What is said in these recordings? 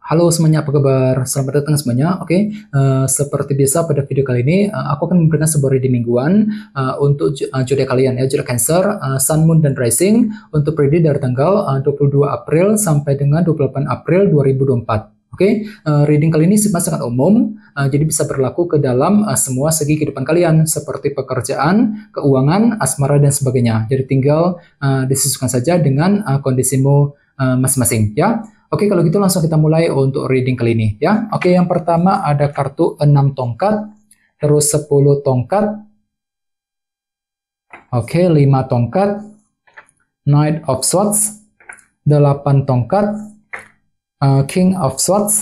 Halo semuanya, apa kabar? Selamat datang semuanya. Oke, seperti biasa pada video kali ini, aku akan memberikan sebuah reading mingguan untuk zodiak kalian ya, zodiak Cancer, Sun, Moon, dan Rising untuk periode dari tanggal 22 April sampai dengan 28 April 2024. Oke, reading kali ini sangat umum, jadi bisa berlaku ke dalam semua segi kehidupan kalian, seperti pekerjaan, keuangan, asmara, dan sebagainya. Jadi tinggal disesuaikan saja dengan kondisimu masing-masing ya. Oke, kalau gitu langsung kita mulai untuk reading kali ini ya. Oke, yang pertama ada kartu 6 tongkat, terus 10 tongkat. Oke, 5 tongkat, Knight of Swords, 8 tongkat, King of Swords,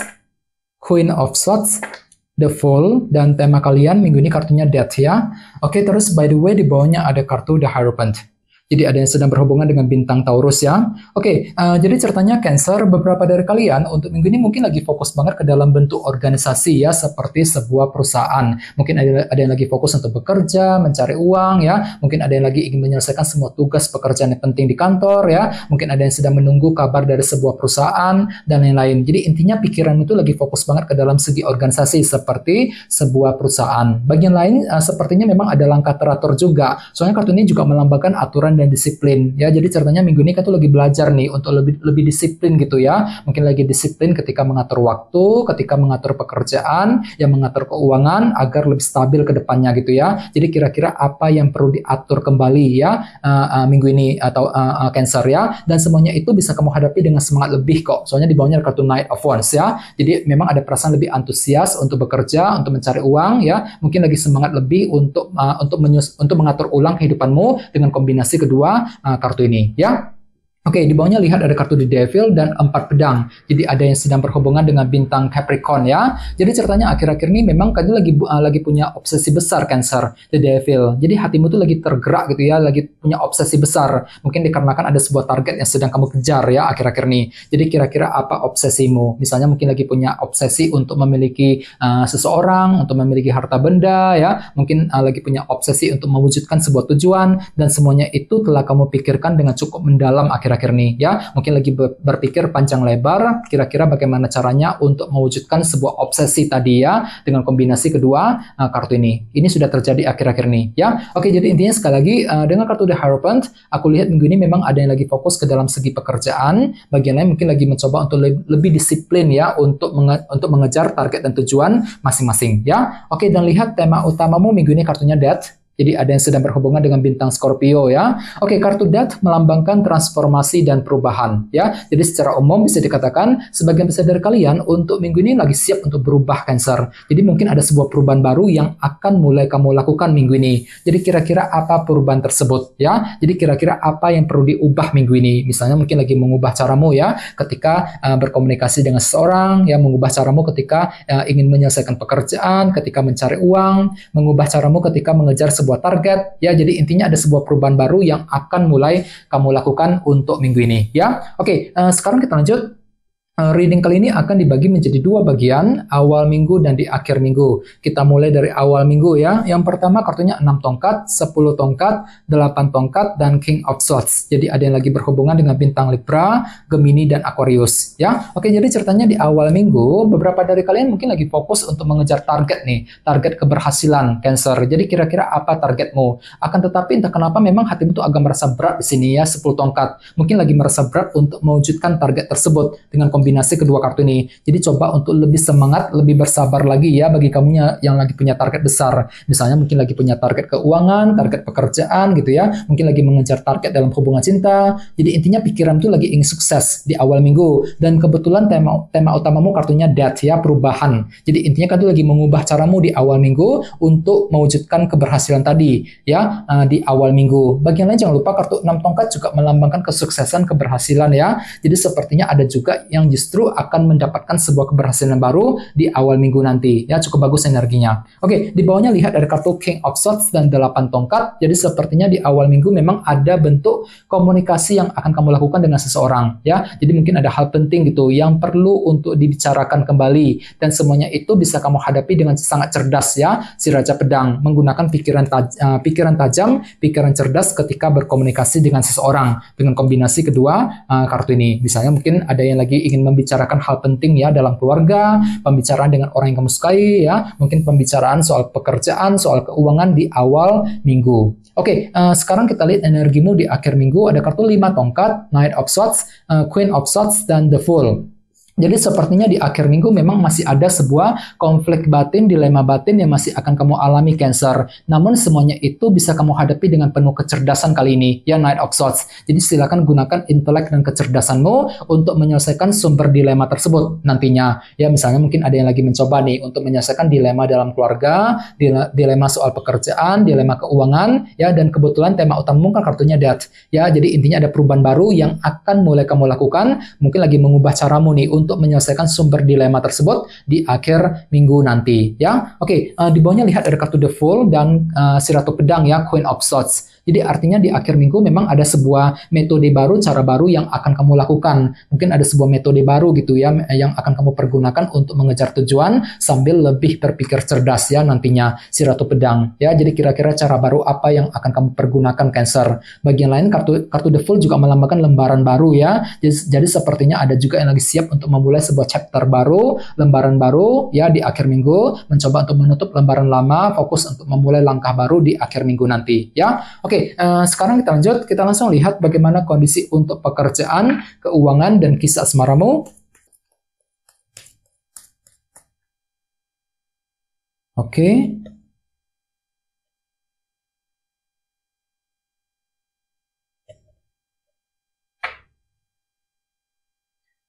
Queen of Swords, The Fool, dan tema kalian minggu ini kartunya Death ya. Oke, terus by the way di bawahnya ada kartu The Hierophant. Jadi ada yang sedang berhubungan dengan bintang Taurus ya. Oke, jadi ceritanya Cancer, beberapa dari kalian untuk minggu ini mungkin lagi fokus banget ke dalam bentuk organisasi ya, seperti sebuah perusahaan. Mungkin ada yang lagi fokus untuk bekerja, mencari uang ya. Mungkin ada yang lagi ingin menyelesaikan semua tugas pekerjaan yang penting di kantor ya. Mungkin ada yang sedang menunggu kabar dari sebuah perusahaan dan lain-lain. Jadi intinya pikiranmu itu lagi fokus banget ke dalam segi organisasi seperti sebuah perusahaan. Bagian lain sepertinya memang ada langkah teratur juga. Soalnya kartu ini juga melambangkan aturan dan disiplin ya. Jadi ceritanya minggu ini kan tuh lagi belajar nih untuk lebih disiplin gitu ya. Mungkin lagi disiplin ketika mengatur waktu, ketika mengatur pekerjaan, yang mengatur keuangan agar lebih stabil ke depannya gitu ya. Jadi kira-kira apa yang perlu diatur kembali ya minggu ini atau Cancer ya. Dan semuanya itu bisa kamu hadapi dengan semangat lebih kok. Soalnya di bawahnya ada kartu Knight of Wands ya. Jadi memang ada perasaan lebih antusias untuk bekerja, untuk mencari uang ya. Mungkin lagi semangat lebih untuk mengatur ulang kehidupanmu dengan kombinasi kedua kartu ini ya. Oke, di bawahnya lihat ada kartu The Devil dan 4 pedang. Jadi ada yang sedang berhubungan dengan bintang Capricorn ya. Jadi ceritanya akhir-akhir ini memang kamu lagi punya obsesi besar Cancer, The Devil. Jadi hatimu tuh lagi tergerak gitu ya, lagi punya obsesi besar. Mungkin dikarenakan ada sebuah target yang sedang kamu kejar ya akhir-akhir ini. Jadi kira-kira apa obsesimu? Misalnya mungkin lagi punya obsesi untuk memiliki seseorang, untuk memiliki harta benda ya. Mungkin lagi punya obsesi untuk mewujudkan sebuah tujuan, dan semuanya itu telah kamu pikirkan dengan cukup mendalam akhir-akhir nih ya. Mungkin lagi berpikir panjang lebar kira-kira bagaimana caranya untuk mewujudkan sebuah obsesi tadi ya, dengan kombinasi kedua kartu ini. Ini sudah terjadi akhir-akhir ini ya. Oke, jadi intinya sekali lagi dengan kartu The Hierophant, aku lihat minggu ini memang ada yang lagi fokus ke dalam segi pekerjaan, bagian lain mungkin lagi mencoba untuk lebih disiplin ya, untuk mengejar target dan tujuan masing-masing ya. Oke, dan lihat tema utamamu minggu ini kartunya Death. Jadi ada yang sedang berhubungan dengan bintang Scorpio ya. Oke, kartu Death melambangkan transformasi dan perubahan ya. Jadi secara umum bisa dikatakan sebagian besar dari kalian untuk minggu ini lagi siap untuk berubah Cancer. Jadi mungkin ada sebuah perubahan baru yang akan mulai kamu lakukan minggu ini. Jadi kira-kira apa perubahan tersebut ya. Jadi kira-kira apa yang perlu diubah minggu ini. Misalnya mungkin lagi mengubah caramu ya ketika berkomunikasi dengan seseorang ya, mengubah caramu ketika ingin menyelesaikan pekerjaan, ketika mencari uang, mengubah caramu ketika mengejar sebuah target ya. Jadi intinya ada sebuah perubahan baru yang akan mulai kamu lakukan untuk minggu ini ya. Oke, sekarang kita lanjut. Reading kali ini akan dibagi menjadi 2 bagian, awal minggu dan di akhir minggu. Kita mulai dari awal minggu ya. Yang pertama kartunya 6 tongkat, 10 tongkat, 8 tongkat, dan King of Swords. Jadi ada yang lagi berhubungan dengan bintang Libra, Gemini, dan Aquarius ya. Oke, jadi ceritanya di awal minggu, beberapa dari kalian mungkin lagi fokus untuk mengejar target nih, target keberhasilan Cancer. Jadi kira-kira apa targetmu? Akan tetapi entah kenapa memang hatimu tuh agak merasa berat di sini ya, 10 tongkat. Mungkin lagi merasa berat untuk mewujudkan target tersebut dengan kombinasi kedua kartu ini. Jadi coba untuk lebih semangat, lebih bersabar lagi ya bagi kamu yang lagi punya target besar. Misalnya mungkin lagi punya target keuangan, target pekerjaan gitu ya. Mungkin lagi mengejar target dalam hubungan cinta. Jadi intinya pikiran tuh lagi ingin sukses di awal minggu. Dan kebetulan tema utamamu kartunya Death ya, perubahan. Jadi intinya kan tuh lagi mengubah caramu di awal minggu untuk mewujudkan keberhasilan tadi ya di awal minggu. Bagian lain jangan lupa kartu 6 tongkat juga melambangkan kesuksesan, keberhasilan ya. Jadi sepertinya ada juga yang justru akan mendapatkan sebuah keberhasilan baru di awal minggu nanti ya. Cukup bagus energinya. Oke, di bawahnya lihat ada kartu King of Swords dan 8 tongkat. Jadi sepertinya di awal minggu memang ada bentuk komunikasi yang akan kamu lakukan dengan seseorang ya. Jadi mungkin ada hal penting gitu yang perlu untuk dibicarakan kembali, dan semuanya itu bisa kamu hadapi dengan sangat cerdas ya. Si Raja Pedang menggunakan pikiran tajam, pikiran cerdas ketika berkomunikasi dengan seseorang dengan kombinasi kedua kartu ini. Misalnya mungkin ada yang lagi ingin membicarakan hal penting ya dalam keluarga, pembicaraan dengan orang yang kamu sukai ya, mungkin pembicaraan soal pekerjaan, soal keuangan di awal minggu. Oke, sekarang kita lihat energimu di akhir minggu. Ada kartu 5 tongkat, Knight of Swords, Queen of Swords, dan The Fool. Jadi sepertinya di akhir minggu memang masih ada sebuah konflik batin, dilema batin yang masih akan kamu alami Cancer. Namun semuanya itu bisa kamu hadapi dengan penuh kecerdasan kali ini, ya Knight of Swords. Jadi silakan gunakan intelek dan kecerdasanmu untuk menyelesaikan sumber dilema tersebut nantinya. Ya misalnya mungkin ada yang lagi mencoba nih untuk menyelesaikan dilema dalam keluarga, dilema soal pekerjaan, dilema keuangan, ya dan kebetulan tema utamamu kan kartunya Death. Ya jadi intinya ada perubahan baru yang akan mulai kamu lakukan, mungkin lagi mengubah caramu nih untuk menyelesaikan sumber dilema tersebut di akhir minggu nanti ya. Oke, di bawahnya lihat ada kartu The Fool dan si Ratu Pedang ya, Queen of Swords. Jadi artinya di akhir minggu memang ada sebuah metode baru, cara baru yang akan kamu lakukan. Mungkin ada sebuah metode baru gitu ya yang akan kamu pergunakan untuk mengejar tujuan sambil lebih berpikir cerdas ya nantinya si Ratu Pedang. Ya, jadi kira-kira cara baru apa yang akan kamu pergunakan Cancer. Bagian lain kartu The Fool juga melambangkan lembaran baru ya. Jadi sepertinya ada juga yang lagi siap untuk memulai sebuah chapter baru, lembaran baru ya di akhir minggu, mencoba untuk menutup lembaran lama, fokus untuk memulai langkah baru di akhir minggu nanti ya. Oke, sekarang kita lanjut, kita langsung lihat bagaimana kondisi untuk pekerjaan, keuangan, dan kisah asmaramu. Oke.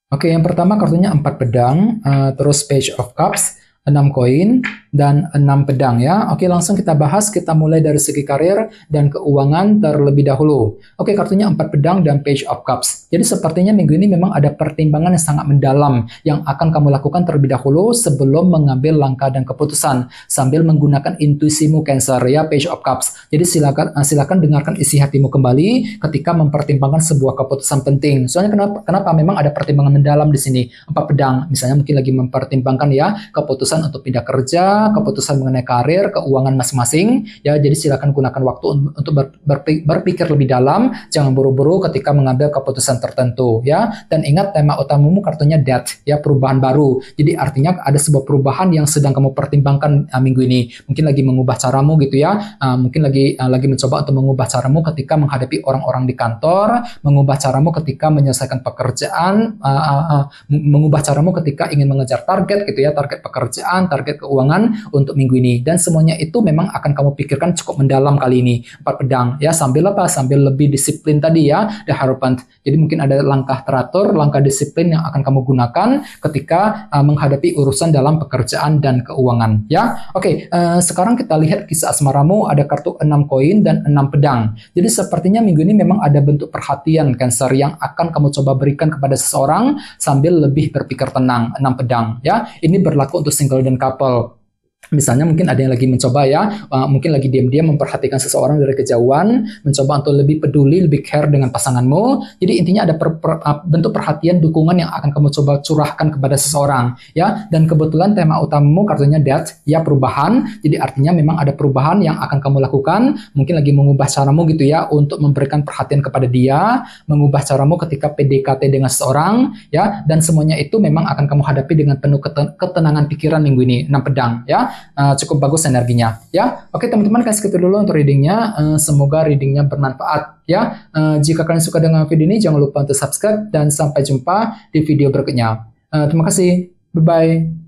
Oke, yang pertama kartunya 4 pedang, terus Page of Cups, 6 koin, dan 6 pedang ya. Oke, langsung kita bahas, kita mulai dari segi karir dan keuangan terlebih dahulu. Oke, kartunya 4 pedang dan Page of Cups. Jadi sepertinya minggu ini memang ada pertimbangan yang sangat mendalam yang akan kamu lakukan terlebih dahulu sebelum mengambil langkah dan keputusan sambil menggunakan intuisimu Cancer ya, Page of Cups. Jadi silakan dengarkan isi hatimu kembali ketika mempertimbangkan sebuah keputusan penting. Soalnya kenapa memang ada pertimbangan mendalam di sini. 4 pedang, misalnya mungkin lagi mempertimbangkan ya keputusan untuk pindah kerja, keputusan mengenai karir, keuangan masing-masing ya. Jadi silakan gunakan waktu untuk berpikir lebih dalam, jangan buru-buru ketika mengambil keputusan tertentu ya. Dan ingat tema utamamu kartunya Death ya, perubahan baru. Jadi artinya ada sebuah perubahan yang sedang kamu pertimbangkan minggu ini. Mungkin lagi mengubah caramu gitu ya. Mungkin lagi mencoba untuk mengubah caramu ketika menghadapi orang-orang di kantor, mengubah caramu ketika menyelesaikan pekerjaan, mengubah caramu ketika ingin mengejar target gitu ya, target pekerjaan, target keuangan untuk minggu ini. Dan semuanya itu memang akan kamu pikirkan cukup mendalam kali ini. 4 pedang ya, sambil apa? Sambil lebih disiplin tadi ya, The Hierophant. Jadi mungkin ada langkah teratur, langkah disiplin yang akan kamu gunakan ketika menghadapi urusan dalam pekerjaan dan keuangan ya. Oke, sekarang kita lihat kisah asmaramu. Ada kartu 6 koin dan 6 pedang. Jadi sepertinya minggu ini memang ada bentuk perhatian Cancer yang akan kamu coba berikan kepada seseorang sambil lebih berpikir tenang. 6 pedang ya. Ini berlaku untuk single dan couple. Misalnya mungkin ada yang lagi mencoba ya, mungkin lagi diam-diam memperhatikan seseorang dari kejauhan, mencoba untuk lebih peduli, lebih care dengan pasanganmu. Jadi intinya ada bentuk perhatian, dukungan yang akan kamu coba curahkan kepada seseorang ya. Dan kebetulan tema utamamu kartunya Death ya, perubahan. Jadi artinya memang ada perubahan yang akan kamu lakukan. Mungkin lagi mengubah caramu gitu ya untuk memberikan perhatian kepada dia, mengubah caramu ketika PDKT dengan seseorang ya. Dan semuanya itu memang akan kamu hadapi dengan penuh ketenangan pikiran minggu ini. 6 pedang ya. Cukup bagus energinya ya. Oke teman-teman, kasih segitu dulu untuk readingnya. Semoga readingnya bermanfaat ya. Jika kalian suka dengan video ini, jangan lupa untuk subscribe dan sampai jumpa di video berikutnya. Terima kasih, bye bye.